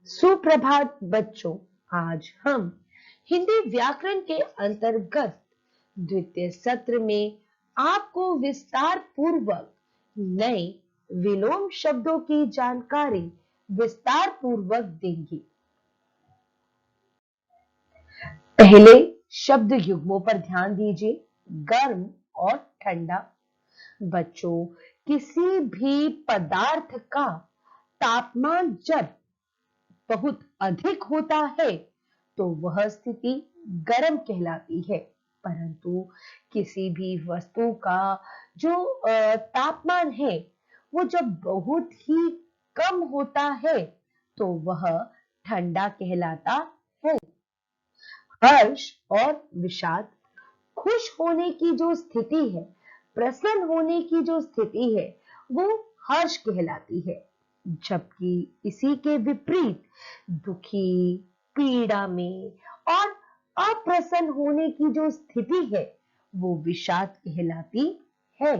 सुप्रभात बच्चों। आज हम हिंदी व्याकरण के अंतर्गत द्वितीय सत्र में आपको विस्तार पूर्वक नए विलोम शब्दों की जानकारी विस्तार पूर्वक देंगे। पहले शब्द युग्मों पर ध्यान दीजिए। गर्म और ठंडा। बच्चों, किसी भी पदार्थ का तापमान जब बहुत अधिक होता है तो वह स्थिति गर्म कहलाती है, परंतु किसी भी वस्तु का जो तापमान है वो जब बहुत ही कम होता है तो वह ठंडा कहलाता है। हर्ष और विषाद। खुश होने की जो स्थिति है, प्रसन्न होने की जो स्थिति है, वो हर्ष कहलाती है, जबकि इसी के विपरीत दुखी, पीड़ा में और अप्रसन्न होने की जो स्थिति है वो विषाद कहलाती है।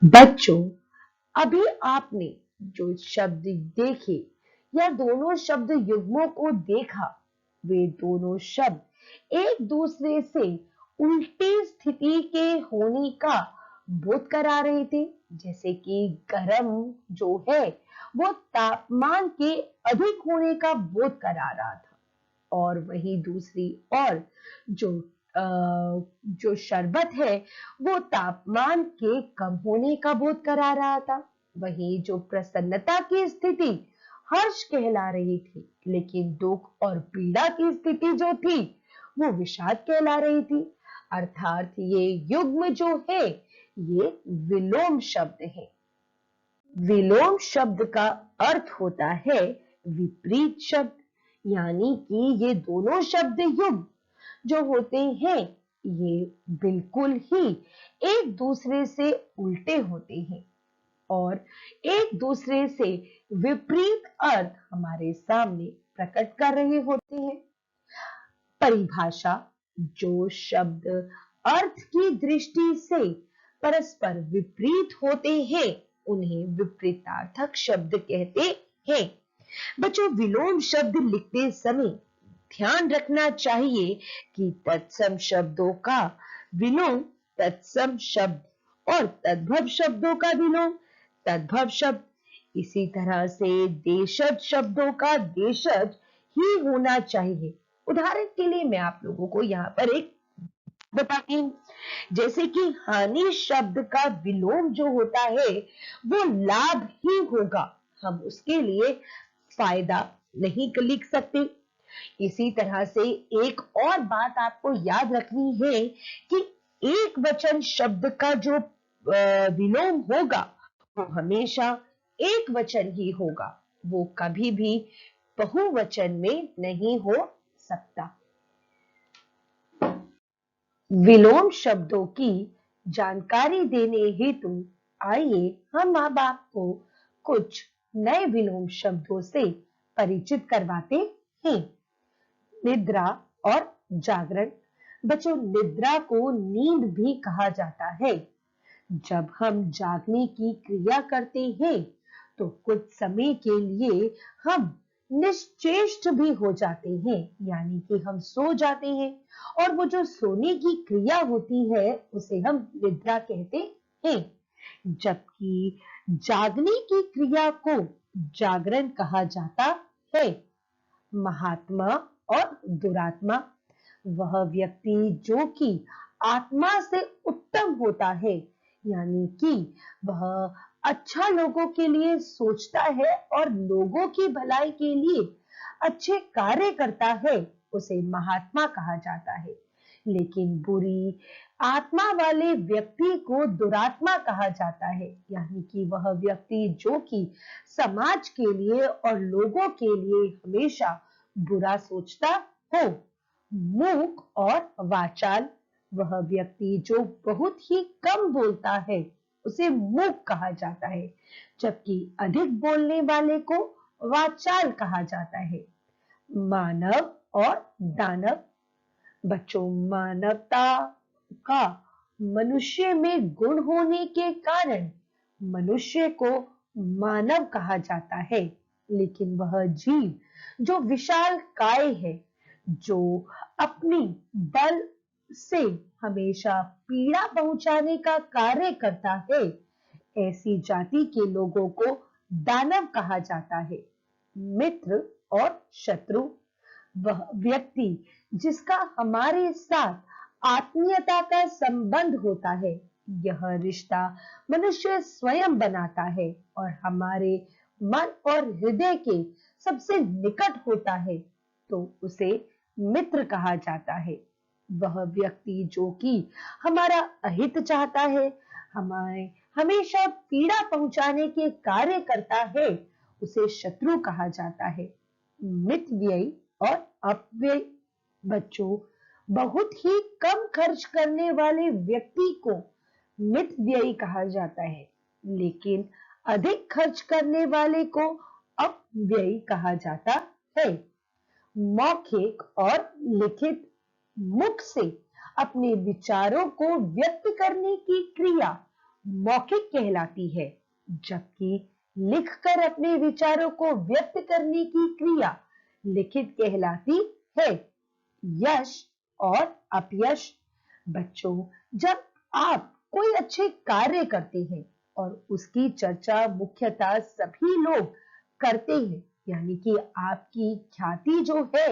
बच्चों, अभी आपने जो शब्द देखे या दोनों शब्द युग्मों को देखा, वे दोनों शब्द एक दूसरे से उल्टी स्थिति के होने का बोध करा रहे थे। जैसे कि गर्म जो है वो तापमान के अधिक होने का बोध करा रहा था, और वही दूसरी और जो शरबत है वो तापमान के कम होने का बोध करा रहा था। वही जो प्रसन्नता की स्थिति हर्ष कहला रही थी, लेकिन दुख और पीड़ा की स्थिति जो थी वो विषाद कहला रही थी। अर्थात ये युग्म जो है ये विलोम शब्द है। विलोम शब्द का अर्थ होता है विपरीत शब्द, यानी कि ये दोनों शब्द युग्म जो होते हैं ये बिल्कुल ही एक दूसरे से उल्टे होते हैं और एक दूसरे से विपरीत अर्थ हमारे सामने प्रकट कर रहे होते हैं। परिभाषा। जो शब्द अर्थ की दृष्टि से परस्पर विपरीत होते हैं उन्हें विपरीतार्थक शब्द कहते हैं। बच्चों, विलोम शब्द लिखते समय ध्यान रखना चाहिए कि तत्सम शब्दों का विलोम तत्सम शब्द और तद्भव शब्दों का विलोम तद्भव शब्द, इसी तरह से देशज शब्दों का देशज ही होना चाहिए। उदाहरण के लिए मैं आप लोगों को यहाँ पर एक बताती हूँ। जैसे कि हानि शब्द का विलोम जो होता है वो लाभ ही होगा, हम उसके लिए फायदा नहीं लिख सकते। इसी तरह से एक और बात आपको याद रखनी है कि एक वचन शब्द का जो विलोम होगा वो हमेशा एक वचन ही होगा, वो कभी भी बहुवचन में नहीं हो सकता। विलोम शब्दों की जानकारी देने हेतु आइए हम अब आपको कुछ नए विलोम शब्दों से परिचित करवाते हैं। निद्रा और जागरण। बच्चों, निद्रा को नींद भी कहा जाता है। जब हम जागने की क्रिया करते हैं तो कुछ समय के लिए हम निश्चेष्ट भी हो जाते हैं, यानी कि हम सो जाते हैं, और वो जो सोने की क्रिया होती है उसे हम निद्रा कहते हैं। जबकि जागने की क्रिया को जागरण कहा जाता है। महात्मा और दुरात्मा। वह व्यक्ति जो कि आत्मा से उत्तम होता है, यानी कि वह अच्छा लोगों के लिए सोचता है और लोगों की भलाई के लिए अच्छे कार्य करता है, उसे महात्मा कहा जाता है। लेकिन बुरी आत्मा वाले व्यक्ति को दुरात्मा कहा जाता है, यानी कि वह व्यक्ति जो कि समाज के लिए और लोगों के लिए हमेशा बुरा सोचता हो। मूक और वाचाल। वह व्यक्ति जो बहुत ही कम बोलता है उसे मूक कहा जाता है, जबकि अधिक बोलने वाले को वाचाल कहा जाता है। मानव और दानव। बच्चों, मानवता का मनुष्य में गुण होने के कारण मनुष्य को मानव कहा जाता है, लेकिन वह जीव जो विशाल काय है, जो अपनी बल से हमेशा पीड़ा पहुंचाने का कार्य करता है, ऐसी जाति के लोगों को दानव कहा जाता है। मित्र और शत्रु, वह व्यक्ति जिसका हमारे साथ आत्मीयता का संबंध होता है, यह रिश्ता मनुष्य स्वयं बनाता है और हमारे मन और हृदय के सबसे निकट होता है, तो उसे मित्र कहा जाता है। वह व्यक्ति जो कि हमारा अहित चाहता है, हमें हमेशा पीड़ा पहुंचाने के कार्य करता है, उसे शत्रु कहा जाता है। मितव्ययी और अपव्ययी, बच्चों, बहुत ही कम खर्च करने वाले व्यक्ति को मितव्ययी कहा जाता है, लेकिन अधिक खर्च करने वाले को अपव्ययी कहा जाता है। मौखिक और लिखित मुख से अपने विचारों को व्यक्त करने की क्रिया मौखिक कहलाती है, जबकि लिखकर अपने विचारों को व्यक्त करने की क्रिया लिखित कहलाती है। यश और अपयश, बच्चों, जब आप कोई अच्छे कार्य करते हैं और उसकी चर्चा मुख्यतः सभी लोग करते हैं, यानी कि आपकी ख्याति जो है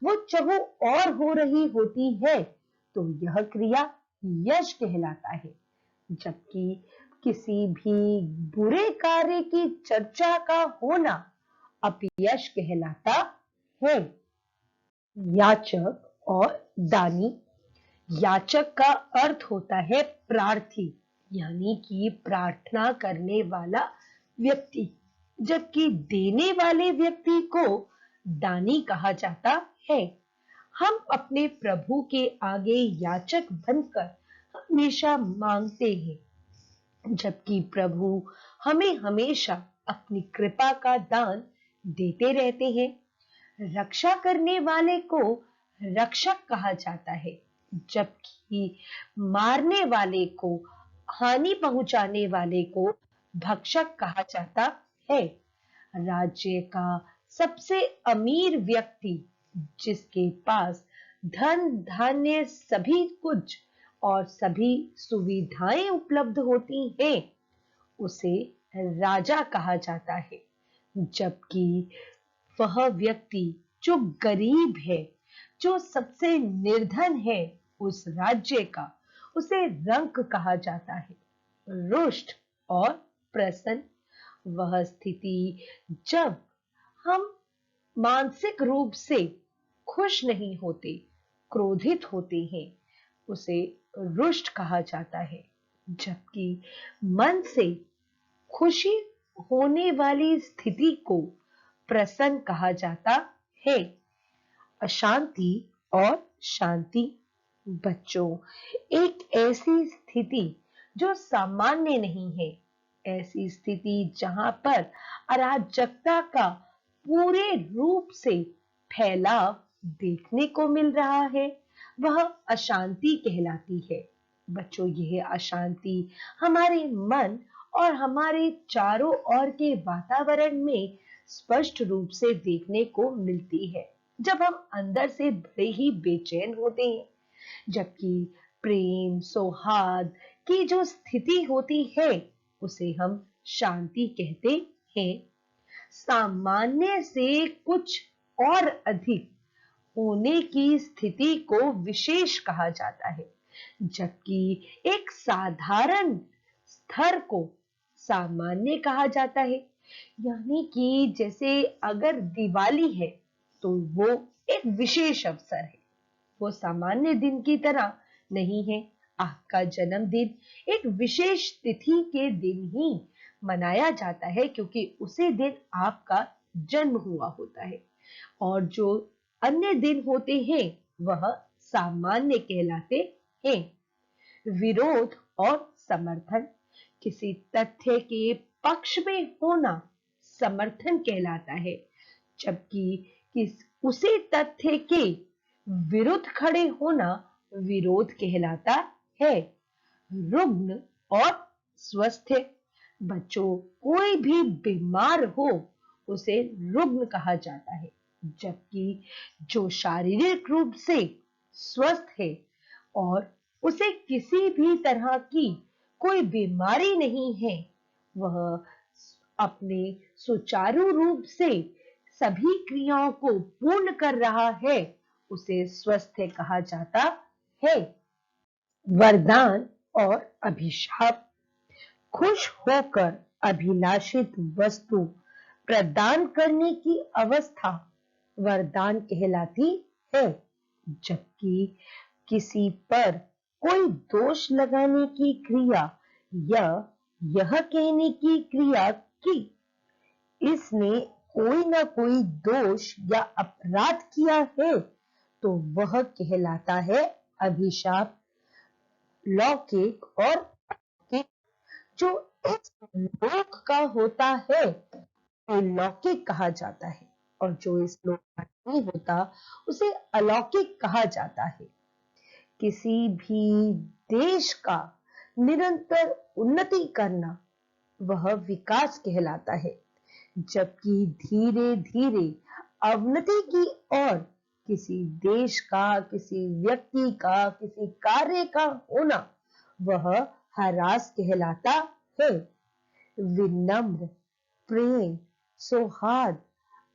वो चहुं और हो रही होती है, तो यह क्रिया यश कहलाता है। जबकि किसी भी बुरे कार्य की चर्चा का होना अपयश कहलाता है। याचक और दानी, याचक का अर्थ होता है प्रार्थी, यानी कि प्रार्थना करने वाला व्यक्ति, जबकि देने वाले व्यक्ति को दानी कहा जाता है। हम अपने प्रभु के आगे याचक बनकर हमेशा मांगते हैं, जबकि प्रभु हमें हमेशा अपनी कृपा का दान देते रहते हैं। रक्षा करने वाले को रक्षक कहा जाता है, जबकि मारने वाले को, हानि पहुंचाने वाले को भक्षक कहा जाता है। राज्य का सबसे अमीर व्यक्ति, जिसके पास धन धान्य सभी कुछ और सभी सुविधाएं उपलब्ध होती हैं, उसे राजा कहा जाता है। जबकि वह व्यक्ति जो गरीब है, जो सबसे निर्धन है उस राज्य का, उसे रंक कहा जाता है। रुष्ट और प्रसन्न, वह स्थिति जब हम मानसिक रूप से खुश नहीं होते, क्रोधित होते हैं, उसे रुष्ट कहा जाता है। जबकि मन से खुशी होने वाली स्थिति को प्रसन्न कहा जाता है। अशांति और शांति, बच्चों, एक ऐसी स्थिति जो सामान्य नहीं है, ऐसी स्थिति जहां पर अराजकता का पूरे रूप से फैलाव देखने को मिल रहा है, वह अशांति कहलाती है। बच्चों, यह अशांति हमारे मन और हमारे चारों ओर के वातावरण में स्पष्ट रूप से देखने को मिलती है, जब हम अंदर से बड़े ही बेचैन होते हैं। जबकि प्रेम सौहार्द की जो स्थिति होती है, उसे हम शांति कहते हैं। सामान्य से कुछ और अधिक होने की स्थिति को विशेष कहा जाता है, जबकि एक साधारण स्तर को सामान्य कहा जाता है। यानी कि जैसे अगर दिवाली है तो वो एक विशेष अवसर है, वो सामान्य दिन की तरह नहीं है। आपका जन्मदिन एक विशेष तिथि के दिन ही मनाया जाता है, क्योंकि उसी दिन आपका जन्म हुआ होता है, और जो अन्य दिन होते हैं वह सामान्य कहलाते हैं। विरोध और समर्थन, किसी तथ्य के पक्ष में होना समर्थन कहलाता है, जबकि उसी तथ्य के विरुद्ध खड़े होना विरोध कहलाता है। रुग्ण और स्वस्थ, बच्चों, कोई भी बीमार हो उसे रुग्ण कहा जाता है। जबकि जो शारीरिक रूप से स्वस्थ है और उसे किसी भी तरह की कोई बीमारी नहीं है, वह अपने सुचारू रूप से सभी क्रियाओं को पूर्ण कर रहा है, उसे स्वस्थ कहा जाता है। वरदान और अभिशाप। खुश होकर अभिलाषित वस्तु प्रदान करने की अवस्था वरदान कहलाती है। जबकि किसी पर कोई दोष लगाने की क्रिया या यह कहने की क्रिया कि इसने कोई ना कोई दोष या अपराध किया है, तो वह कहलाता है अभिशाप। लौकिक और अलौकिक। जो इस लोक का होता है तो लौकिक कहा जाता है, और जो इस लोक का नहीं होता उसे अलौकिक कहा जाता है। किसी भी देश का निरंतर उन्नति करना वह विकास कहलाता है, जबकि धीरे धीरे अवनति की ओर किसी देश का, किसी व्यक्ति का, किसी कार्य का होना वह ह्रास कहलाता है। विनम्र, प्रेम, सौहार्द,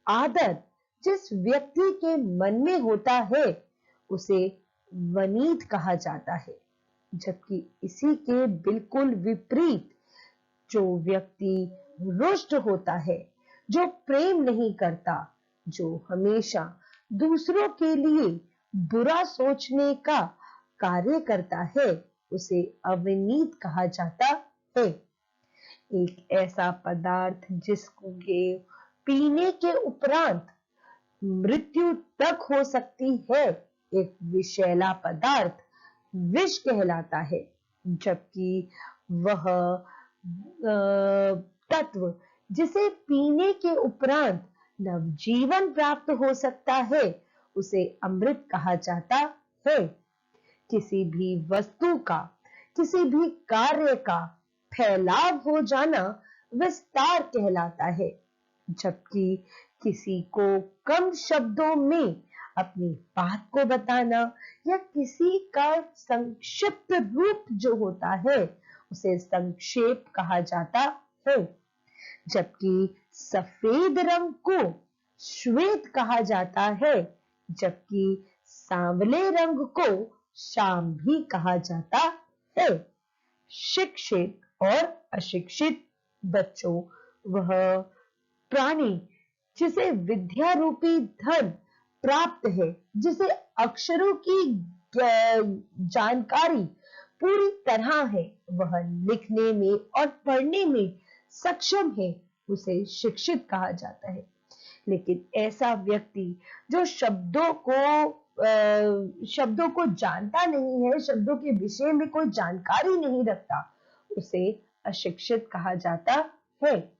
आदर जिस व्यक्ति के मन में होता है उसे वनीत कहा जाता है। जबकि इसी के बिल्कुल विपरीत जो व्यक्ति रुष्ट होता है, जो प्रेम नहीं करता, जो हमेशा दूसरों के लिए बुरा सोचने का कार्य करता है, उसे अविनीत कहा जाता है। एक ऐसा पदार्थ जिसको पीने के उपरांत मृत्यु तक हो सकती है, एक विषैला पदार्थ विष कहलाता है। जबकि वह तत्व जिसे पीने के उपरांत नवजीवन प्राप्त हो सकता है, उसे अमृत कहा जाता है। किसी भी वस्तु का, किसी भी कार्य का फैलाव हो जाना विस्तार कहलाता है। जबकि किसी को कम शब्दों में अपनी बात को बताना या किसी का संक्षिप्त रूप जो होता है उसे संक्षेप कहा जाता है। जबकि सफेद रंग को श्वेत कहा जाता है, जबकि सांवले रंग को श्याम भी कहा जाता है। शिक्षित और अशिक्षित बच्चों, वह प्राणी जिसे विद्या रूपी धन प्राप्त है, जिसे अक्षरों की जानकारी पूरी तरह है, वह लिखने में और पढ़ने में सक्षम है, उसे शिक्षित कहा जाता है। लेकिन ऐसा व्यक्ति जो शब्दों को जानता नहीं है, शब्दों के विषय में कोई जानकारी नहीं रखता, उसे अशिक्षित कहा जाता है।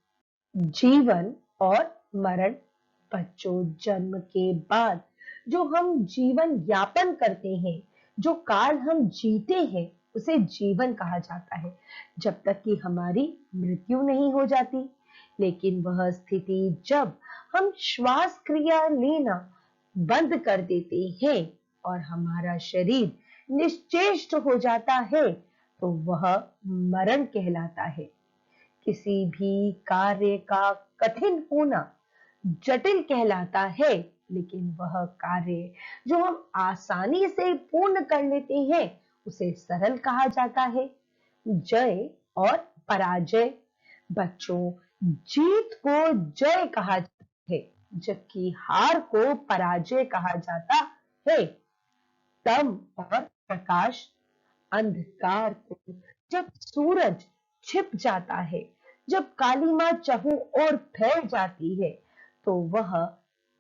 जीवन और मरण। बच्चों, जन्म के बाद जो हम जीवन यापन करते हैं, जो काल हम जीते हैं, उसे जीवन कहा जाता है, जब तक कि हमारी मृत्यु नहीं हो जाती। लेकिन वह स्थिति जब हम श्वास क्रिया लेना बंद कर देते हैं और हमारा शरीर निश्चेष्ट हो जाता है, तो वह मरण कहलाता है। किसी भी कार्य का कठिन होना जटिल कहलाता है, लेकिन वह कार्य जो हम आसानी से पूर्ण कर लेते हैं उसे सरल कहा जाता है। जय और पराजय। बच्चों, जीत को जय कहा जाता है, जबकि हार को पराजय कहा जाता है। तम और प्रकाश। अंधकार को जब सूरज छिप जाता है, जब कालीमा चहु ओर फैल जाती है, तो वह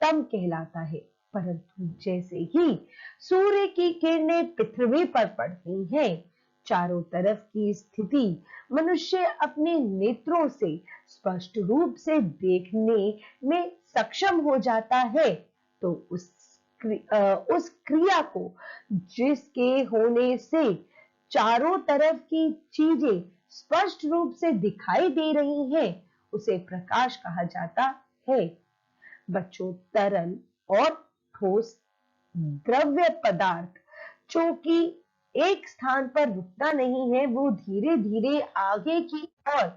तम कहलाता है। परंतु जैसे ही सूर्य की किरणें पृथ्वी पर पड़ती हैं, चारों तरफ की स्थिति मनुष्य अपने नेत्रों से स्पष्ट रूप से देखने में सक्षम हो जाता है, तो उस क्रिया को जिसके होने से चारों तरफ की चीजें स्पष्ट रूप से दिखाई दे रही हैं, उसे प्रकाश कहा जाता है। बच्चों, तरल और ठोस द्रव्य पदार्थ जो कि एक स्थान पर रुकता नहीं है, वो धीरे धीरे आगे की ओर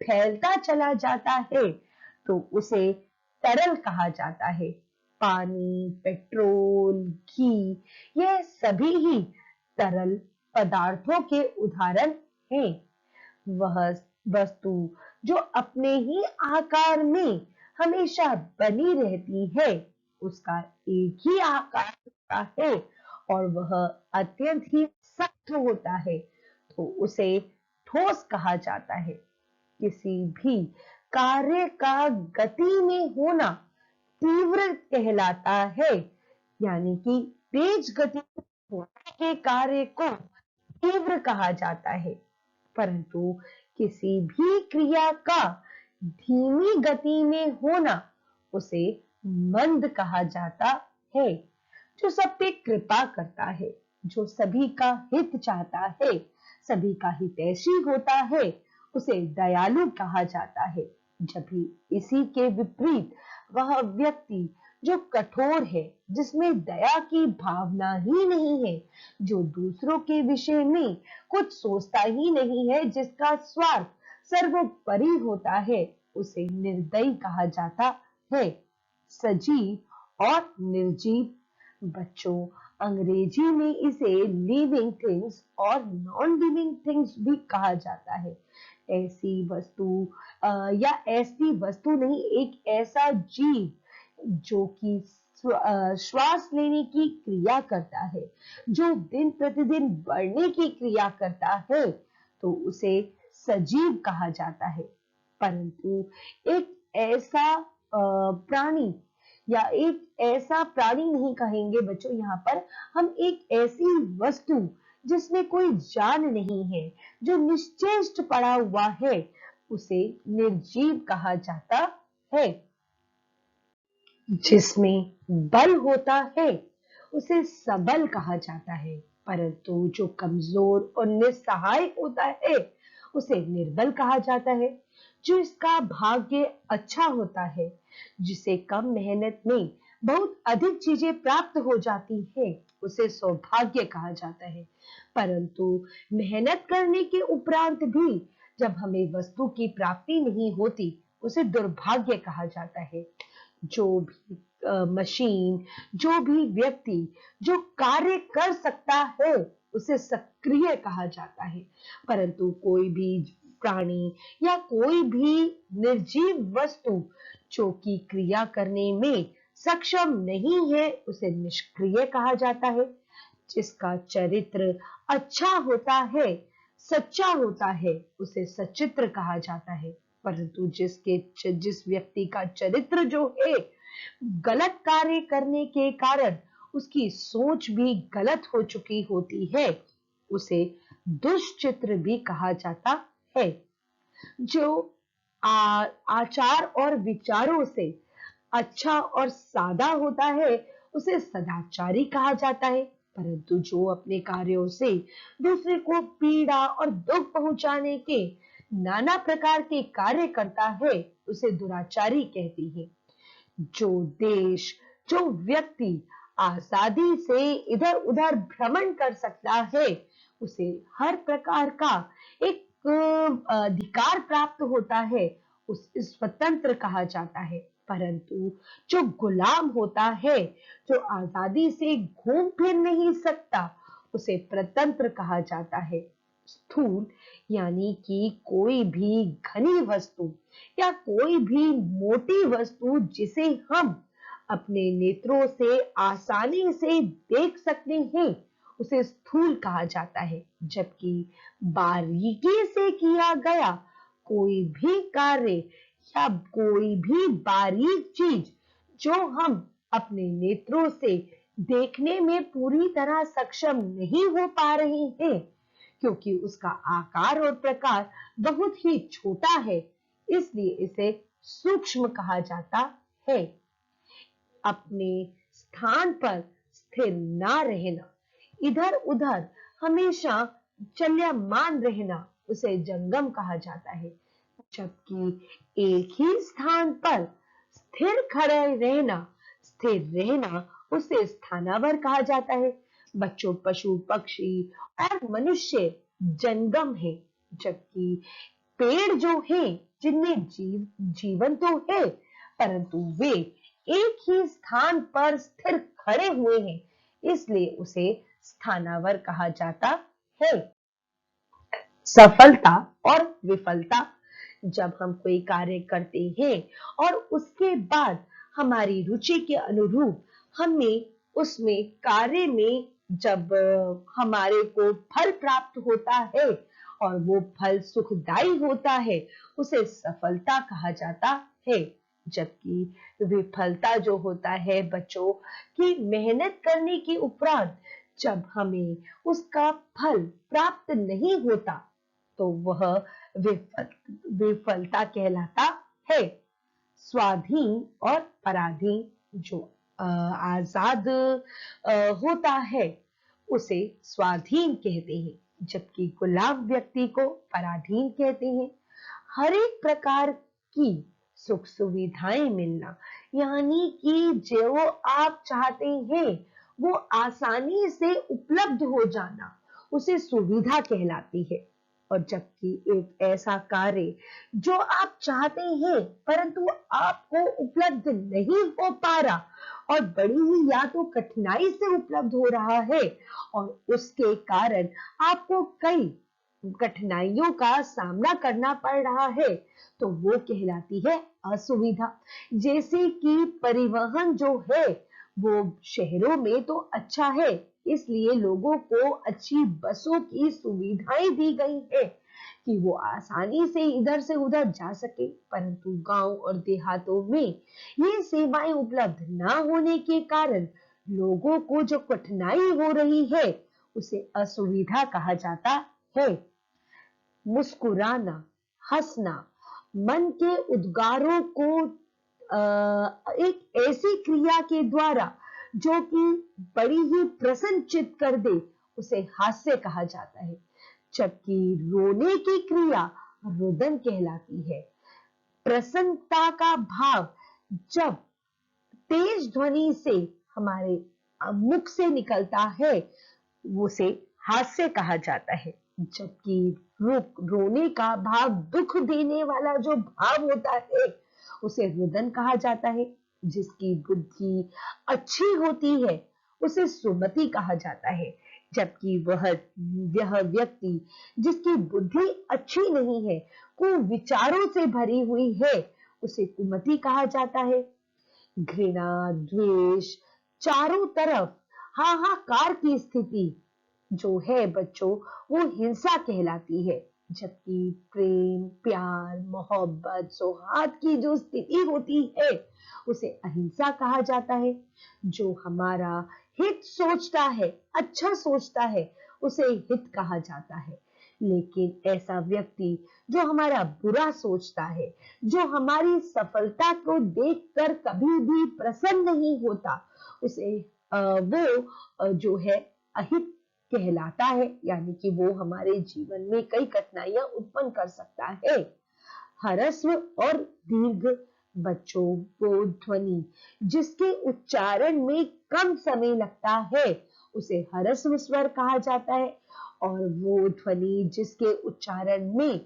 फैलता चला जाता है, तो उसे तरल कहा जाता है। पानी, पेट्रोल, घी, यह सभी ही तरल पदार्थों के उदाहरण हैं। वह वस्तु जो अपने ही आकार में हमेशा बनी रहती है, उसका एक ही आकार होता है और वह अत्यंत ही सख्त होता है, तो उसे ठोस कहा जाता है। किसी भी कार्य का गति में होना तीव्र कहलाता है, यानी कि तेज गति में होने के कार्य को तीव्र कहा जाता है। परंतु किसी भी क्रिया का धीमी गति में होना उसे मंद कहा जाता है। जो सब पे कृपा करता है, जो सभी का हित चाहता है, सभी का हितैषी होता है, उसे दयालु कहा जाता है। जबकि इसी के विपरीत वह व्यक्ति जो कठोर है, जिसमें दया की भावना ही नहीं है, जो दूसरों के विषय में कुछ सोचता ही नहीं है, जिसका स्वार्थ सर्वोपरि होता है, उसे निर्दयी कहा जाता है। सजीव और निर्जीव। बच्चों, अंग्रेजी में इसे लिविंग थिंग्स और नॉन लिविंग थिंग्स भी कहा जाता है। ऐसी वस्तु या ऐसी वस्तु नहीं, एक ऐसा जीव जो कि श्वास लेने की क्रिया करता है, जो दिन प्रतिदिन बढ़ने की क्रिया करता है, तो उसे सजीव कहा जाता है। परंतु एक ऐसा प्राणी या एक ऐसा प्राणी नहीं कहेंगे बच्चों, यहाँ पर हम एक ऐसी वस्तु जिसमें कोई जान नहीं है, जो निश्चेष्ट पड़ा हुआ है, उसे निर्जीव कहा जाता है। जिसमें बल होता है उसे सबल कहा जाता है, परंतु जो कमजोर और निस्सहाय होता है उसे निर्बल कहा जाता है। जो इसका भाग्य अच्छा होता है, जिसे कम मेहनत में बहुत अधिक चीजें प्राप्त हो जाती है, उसे सौभाग्य कहा जाता है। परंतु मेहनत करने के उपरांत भी जब हमें वस्तु की प्राप्ति नहीं होती, उसे दुर्भाग्य कहा जाता है। जो भी मशीन, जो भी व्यक्ति जो कार्य कर सकता है, उसे सक्रिय कहा जाता है। परंतु कोई भी प्राणी या कोई भी निर्जीव वस्तु जो कि क्रिया करने में सक्षम नहीं है, उसे निष्क्रिय कहा जाता है। जिसका चरित्र अच्छा होता है, सच्चा होता है, उसे सचित्र कहा जाता है। परंतु जिस व्यक्ति का चरित्र जो है, गलत कार्य करने के कारण उसकी सोच भी गलत हो चुकी होती है, उसे दुष्चित्र भी कहा जाता है। जो आचार और विचारों से अच्छा और सादा होता है, उसे सदाचारी कहा जाता है। परंतु जो अपने कार्यों से दूसरे को पीड़ा और दुख पहुंचाने के नाना प्रकार के कार्य करता है, उसे दुराचारी कहती है। जो देश, जो व्यक्ति आजादी से इधर उधर भ्रमण कर सकता है, उसे हर प्रकार का एक अधिकार प्राप्त होता है, उसे स्वतंत्र कहा जाता है। परंतु जो गुलाम होता है, जो आजादी से घूम फिर नहीं सकता, उसे प्रतंत्र कहा जाता है। स्थूल यानी कि कोई भी घनी वस्तु या कोई भी मोटी वस्तु जिसे हम अपने नेत्रों से आसानी से देख सकते हैं, उसे स्थूल कहा जाता है। जबकि बारीकी से किया गया कोई भी कार्य या कोई भी बारीक चीज जो हम अपने नेत्रों से देखने में पूरी तरह सक्षम नहीं हो पा रहे हैं, क्योंकि उसका आकार और प्रकार बहुत ही छोटा है, इसलिए इसे सूक्ष्म कहा जाता है। अपने स्थान पर स्थिर ना रहना, इधर उधर हमेशा चल्यमान रहना, उसे जंगम कहा जाता है। जबकि एक ही स्थान पर स्थिर खड़े रहना, स्थिर रहना उसे स्थानावर कहा जाता है। बच्चों, पशु पक्षी और मनुष्य जंगम है, जबकि पेड़ जो है जिनमें जीवन तो है, परंतु वे एक ही स्थान पर स्थिर खड़े हुए हैं, इसलिए उसे स्थानावर कहा जाता है। सफलता और विफलता, जब हम कोई कार्य करते हैं और उसके बाद हमारी रुचि के अनुरूप हमें उसमें कार्य में जब हमारे को फल प्राप्त होता है और वो फल सुखदायी होता है, उसे सफलता कहा जाता है। जबकि विफलता जो होता है बच्चों की, मेहनत करने के उपरांत जब हमें उसका फल प्राप्त नहीं होता, तो वह विफल विफलता कहलाता है। स्वाधीन और पराधीन, जो आजाद होता है उसे स्वाधीन कहते हैं, जबकि गुलाम व्यक्ति को पराधीन कहते हैं। हर एक प्रकार की सुख सुविधाएं मिलना, यानी कि जो आप चाहते हैं वो आसानी से उपलब्ध हो जाना, उसे सुविधा कहलाती है। और जबकि एक ऐसा कार्य जो आप चाहते हैं परंतु आपको उपलब्ध नहीं हो पा रहा और बड़ी ही या तो कठिनाई से उपलब्ध हो रहा है और उसके कारण आपको कई कठिनाइयों का सामना करना पड़ रहा है, तो वो कहलाती है असुविधा। जैसे कि परिवहन जो है वो शहरों में तो अच्छा है, इसलिए लोगों को अच्छी बसों की सुविधाएं दी गई है कि वो आसानी से इधर से उधर जा सके, परंतु गांव और देहातों में ये सेवाएं उपलब्ध ना होने के कारण लोगों को जो कठिनाई हो रही है उसे असुविधा कहा जाता है। मुस्कुराना, हंसना, मन के उद्गारों को एक ऐसी क्रिया के द्वारा जो कि बड़ी ही प्रसन्नचित कर दे, उसे हास्य कहा जाता है। जबकि रोने की क्रिया रुदन कहलाती है। प्रसन्नता का भाव जब तेज ध्वनि से हमारे मुख से निकलता है, उसे हास्य कहा जाता है। जबकि रोने का भाव, दुख देने वाला जो भाव होता है, उसे रुदन कहा जाता है। जिसकी बुद्धि अच्छी होती है उसे सुमति कहा जाता है, जबकि यह व्यक्ति जिसकी बुद्धि अच्छी नहीं है, कुविचारों से भरी हुई है, उसे कुमति कहा जाता है। घृणा, द्वेष, चारों तरफ हाहाकार की स्थिति जो है बच्चों, वो हिंसा कहलाती है। जबकि प्रेम, प्यार, मोहब्बत, सौहार्द की जो स्थिति होती है उसे अहिंसा कहा जाता है। जो हमारा हित सोचता है, अच्छा सोचता है, उसे हित कहा जाता है। लेकिन ऐसा व्यक्ति जो हमारा बुरा सोचता है, जो हमारी सफलता को देखकर कभी भी प्रसन्न नहीं होता, उसे वो जो है अहित कहलाता है, यानी कि वो हमारे जीवन में कई कठिनाइयां उत्पन्न कर सकता है। ह्रस्व और दीर्घ, बच्चों वो ध्वनि जिसके उच्चारण में कम समय लगता है उसे ह्रस्व स्वर कहा जाता है, और वो ध्वनि जिसके उच्चारण में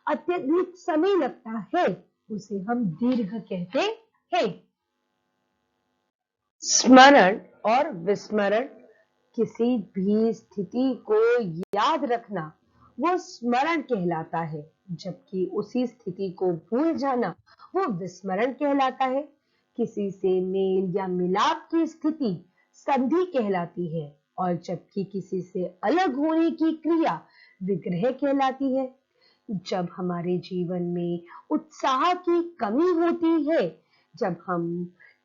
अत्यधिक समय लगता है उसे हम दीर्घ कहते हैं। स्मरण और विस्मरण, किसी भी स्थिति को याद रखना वो स्मरण कहलाता है, जबकि उसी स्थिति को भूल जाना वो विस्मरण कहलाता है। किसी से मेल या मिलाप की स्थिति संधि कहलाती है, और जबकि किसी से अलग होने की क्रिया विग्रह कहलाती है। जब हमारे जीवन में उत्साह की कमी होती है, जब हम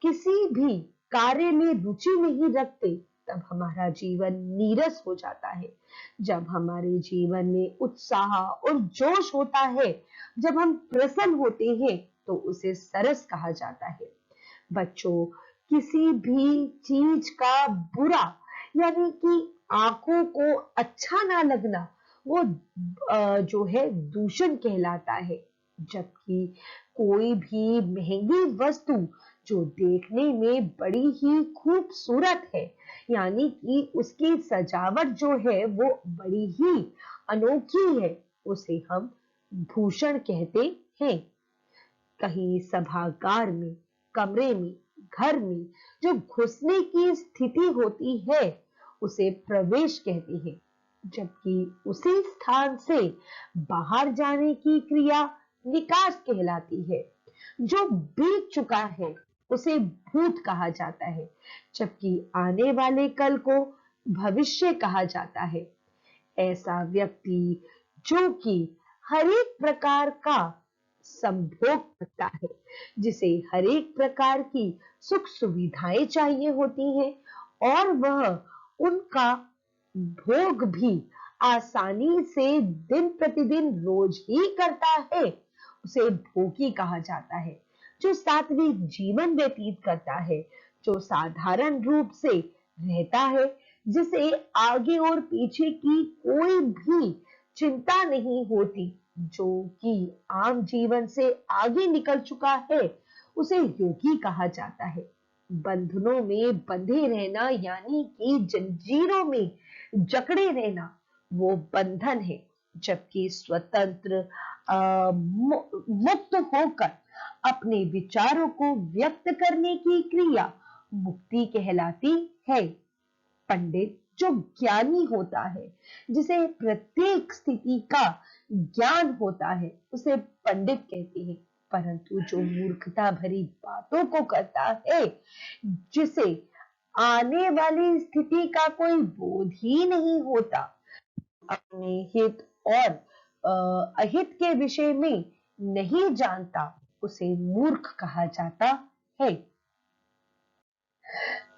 किसी भी कार्य में रुचि नहीं रखते, तब हमारा जीवन नीरस हो जाता है। जब हमारे जीवन में उत्साह और जोश होता है, जब हम प्रसन्न होते हैं, तो उसे सरस कहा जाता है। बच्चों, किसी भी चीज का बुरा, यानी कि आंखों को अच्छा ना लगना, वो जो है दूषण कहलाता है। जबकि कोई भी महंगी वस्तु जो देखने में बड़ी ही खूबसूरत है, यानी कि उसकी सजावट जो है वो बड़ी ही अनोखी है, उसे हम भूषण कहते हैं। कहीं सभागार में, कमरे में, घर में जो घुसने की स्थिति होती है उसे प्रवेश कहते हैं, जबकि उसी स्थान से बाहर जाने की क्रिया निकास कहलाती है। जो बीत चुका है उसे भूत कहा जाता है, जबकि आने वाले कल को भविष्य कहा जाता है। ऐसा व्यक्ति जो कि हर एक प्रकार का संभोग करता है, जिसे हर एक प्रकार की सुख सुविधाएं चाहिए होती हैं और वह उनका भोग भी आसानी से दिन प्रतिदिन रोज ही करता है, उसे भोगी कहा जाता है। जो सात्विक जीवन व्यतीत करता है, जो साधारण रूप से रहता है, जिसे आगे और पीछे की कोई भी चिंता नहीं होती, जो कि आम जीवन से आगे निकल चुका है, उसे योगी कहा जाता है। बंधनों में बंधे रहना यानी कि जंजीरों में जकड़े रहना वो बंधन है, जबकि स्वतंत्र मुक्त होकर अपने विचारों को व्यक्त करने की क्रिया मुक्ति कहलाती है। पंडित जो ज्ञानी होता है, जिसे प्रत्येक स्थिति का ज्ञान होता है, उसे पंडित कहते हैं। परंतु जो मूर्खता भरी बातों को करता है, जिसे आने वाली स्थिति का कोई बोध ही नहीं होता, अपने हित और अहित के विषय में नहीं जानता, उसे मूर्ख कहा जाता है।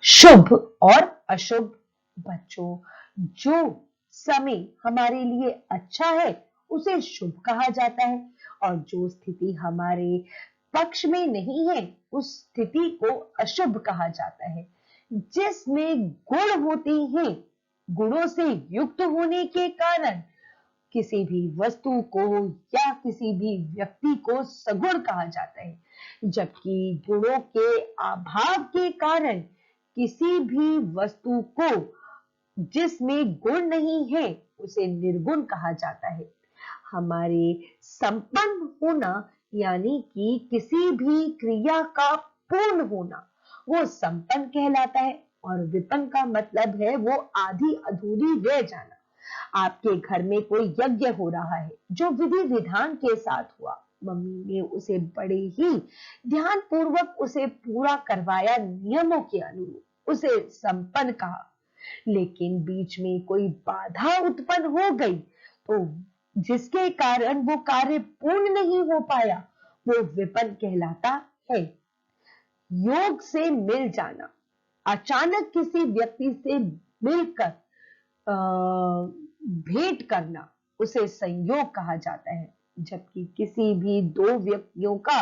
शुभ और अशुभ। बच्चों, जो समय हमारे लिए अच्छा है उसे शुभ कहा जाता है, और जो स्थिति हमारे पक्ष में नहीं है उस स्थिति को अशुभ कहा जाता है। जिसमें गुण होते हैं, गुणों से युक्त होने के कारण किसी भी वस्तु को या किसी भी व्यक्ति को सगुण कहा जाता है, जबकि गुणों के अभाव के कारण किसी भी वस्तु को जिसमें गुण नहीं है उसे निर्गुण कहा जाता है। हमारे संपन्न होना यानी कि किसी भी क्रिया का पूर्ण होना वो संपन्न कहलाता है, और विपन्न का मतलब है वो आधी अधूरी रह जाना। आपके घर में कोई यज्ञ हो रहा है जो विधि विधान के साथ हुआ, मम्मी ने उसे बड़े ही ध्यान पूर्वक उसे पूरा करवाया, नियमों के अनुरूप उसे संपन्न कहा। लेकिन बीच में कोई बाधा उत्पन्न हो गई तो जिसके कारण वो कार्य पूर्ण नहीं हो पाया, वो विपन्न कहलाता है। योग से मिल जाना, अचानक किसी व्यक्ति से मिलकर भेंट करना, उसे संयोग कहा जाता है, जबकि किसी भी दो व्यक्तियों का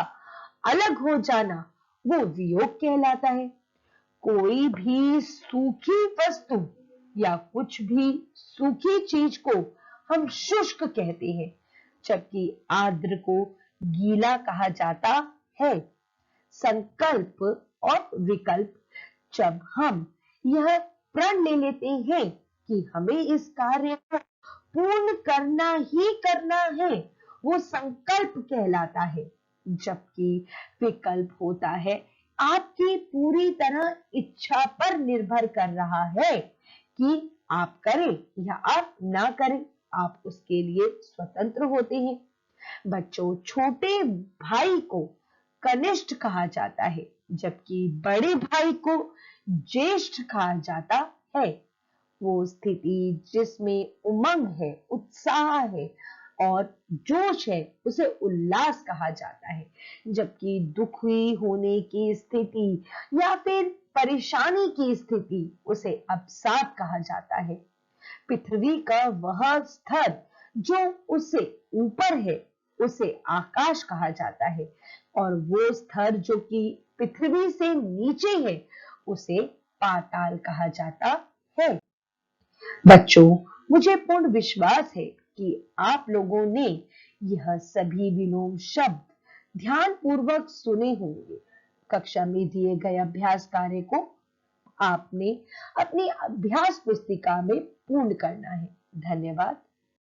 अलग हो जाना वो वियोग कहलाता है। कोई भी सूखी वस्तु या कुछ भी सूखी चीज को हम शुष्क कहते हैं, जबकि आर्द्र को गीला कहा जाता है। संकल्प और विकल्प। जब हम यह प्रण ले लेते हैं कि हमें इस कार्य को पूर्ण करना ही करना है, वो संकल्प कहलाता है, जबकि विकल्प होता है आपकी पूरी तरह इच्छा पर निर्भर कर रहा है कि आप करें या आप ना करें, आप उसके लिए स्वतंत्र होते हैं। बच्चों, छोटे भाई को कनिष्ठ कहा जाता है, जबकि बड़े भाई को ज्येष्ठ कहा जाता है। वो स्थिति जिसमें उमंग है, उत्साह है और जोश है, उसे उल्लास कहा जाता है, जबकि दुखी होने की स्थिति या फिर परेशानी की स्थिति उसे अवसाद कहा जाता है। पृथ्वी का वह स्तर जो उससे ऊपर है उसे आकाश कहा जाता है, और वो स्तर जो कि पृथ्वी से नीचे है उसे पाताल कहा जाता है। बच्चों, मुझे पूर्ण विश्वास है कि आप लोगों ने यह सभी विलोम शब्द ध्यान पूर्वक सुने होंगे। कक्षा में दिए गए अभ्यास कार्य को आपने अपनी अभ्यास पुस्तिका में पूर्ण करना है। धन्यवाद।